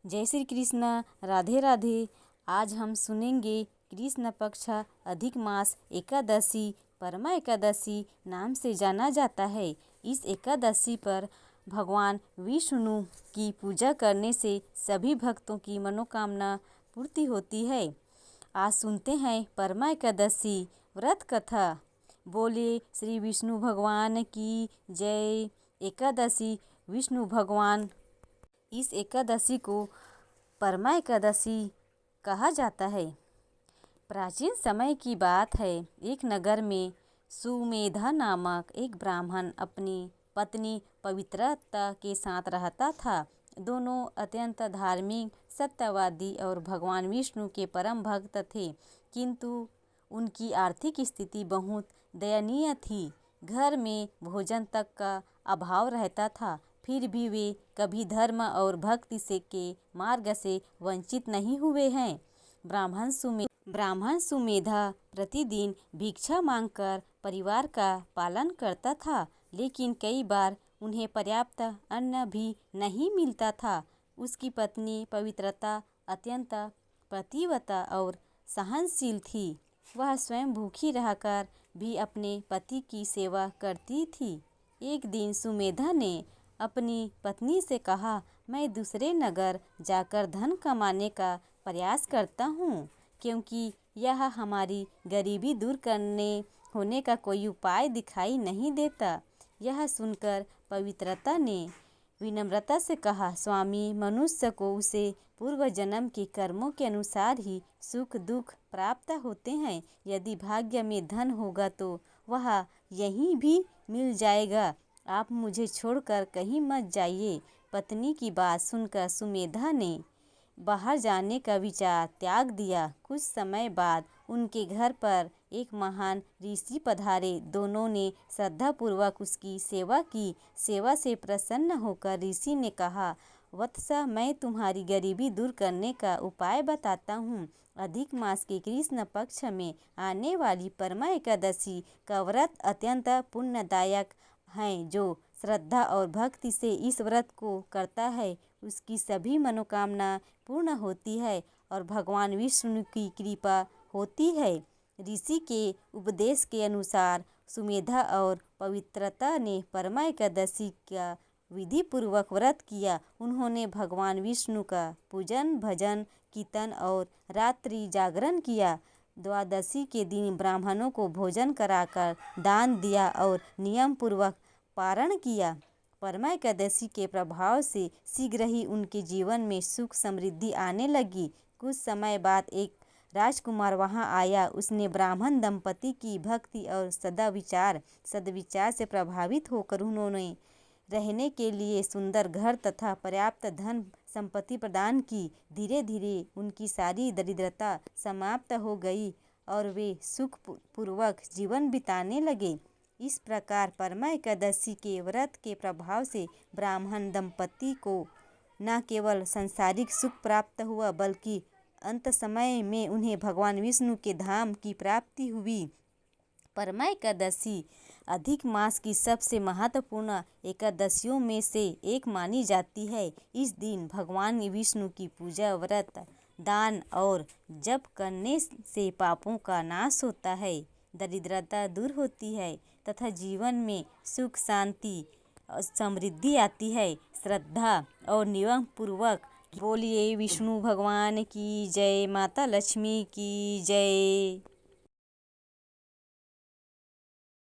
जय श्री कृष्ण। राधे राधे। आज हम सुनेंगे कृष्ण पक्ष अधिक मास एकादशी परमा एकादशी नाम से जाना जाता है। इस एकादशी पर भगवान विष्णु की पूजा करने से सभी भक्तों की मनोकामना पूर्ति होती है। आज सुनते हैं परमा एकादशी व्रत कथा। बोले श्री विष्णु भगवान की जय। एकादशी विष्णु भगवान इस एकादशी को परमा एकादशी कहा जाता है। प्राचीन समय की बात है। एक नगर में सुमेधा नामक एक ब्राह्मण अपनी पत्नी पवित्रता के साथ रहता था। दोनों अत्यंत धार्मिक, सत्यवादी और भगवान विष्णु के परम भक्त थे, किंतु उनकी आर्थिक स्थिति बहुत दयनीय थी। घर में भोजन तक का अभाव रहता था। फिर भी वे कभी धर्म और भक्ति से के मार्ग से वंचित नहीं हुए हैं। ब्राह्मण सुमेधा प्रतिदिन भिक्षा मांगकर परिवार का पालन करता था, लेकिन कई बार उन्हें पर्याप्त अन्न भी नहीं मिलता था। उसकी पत्नी पवित्रता अत्यंत पतिव्रता और सहनशील थी। वह स्वयं भूखी रहकर भी अपने पति की सेवा करती थी। एक दिन सुमेधा ने अपनी पत्नी से कहा, मैं दूसरे नगर जाकर धन कमाने का प्रयास करता हूँ, क्योंकि यह हमारी गरीबी दूर करने होने का कोई उपाय दिखाई नहीं देता। यह सुनकर पवित्रता ने विनम्रता से कहा, स्वामी, मनुष्य को उसे पूर्व जन्म के कर्मों के अनुसार ही सुख दुख प्राप्त होते हैं। यदि भाग्य में धन होगा तो वह यहीं भी मिल जाएगा। आप मुझे छोड़कर कहीं मत जाइए। पत्नी की बात सुनकर सुमेधा ने बाहर जाने का विचार त्याग दिया। कुछ समय बाद उनके घर पर एक महान ऋषि पधारे। दोनों ने श्रद्धापूर्वक उसकी सेवा की। सेवा से प्रसन्न होकर ऋषि ने कहा, वत्स, मैं तुम्हारी गरीबी दूर करने का उपाय बताता हूँ। अधिक मास के कृष्ण पक्ष में आने वाली परमा एकादशी का व्रत अत्यंत पुण्यदायक है। जो श्रद्धा और भक्ति से इस व्रत को करता है, उसकी सभी मनोकामना पूर्ण होती है और भगवान विष्णु की कृपा होती है। ऋषि के उपदेश के अनुसार सुमेधा और पवित्रता ने परमा एकादशी का विधि पूर्वक व्रत किया। उन्होंने भगवान विष्णु का पूजन, भजन, कीर्तन और रात्रि जागरण किया। द्वादशी के दिन ब्राह्मणों को भोजन कराकर दान दिया और नियम पूर्वक पारण किया। परमा एकादशी के प्रभाव से शीघ्र ही उनके जीवन में सुख समृद्धि आने लगी। कुछ समय बाद एक राजकुमार वहां आया। उसने ब्राह्मण दंपति की भक्ति और सद्विचार से प्रभावित होकर उन्होंने रहने के लिए सुंदर घर तथा पर्याप्त धन संपत्ति प्रदान की। धीरे धीरे उनकी सारी दरिद्रता समाप्त हो गई और वे सुख पूर्वक जीवन बिताने लगे। इस प्रकार परमा एकादशी के व्रत के प्रभाव से ब्राह्मण दंपति को न केवल सांसारिक सुख प्राप्त हुआ, बल्कि अंत समय में उन्हें भगवान विष्णु के धाम की प्राप्ति हुई। परमा एकादशी अधिक मास की सबसे महत्वपूर्ण एकादशियों में से एक मानी जाती है। इस दिन भगवान विष्णु की पूजा, व्रत, दान और जप करने से पापों का नाश होता है, दरिद्रता दूर होती है तथा जीवन में सुख, शांति और समृद्धि आती है। श्रद्धा और नियम पूर्वक बोलिए विष्णु भगवान की जय। माता लक्ष्मी की जय।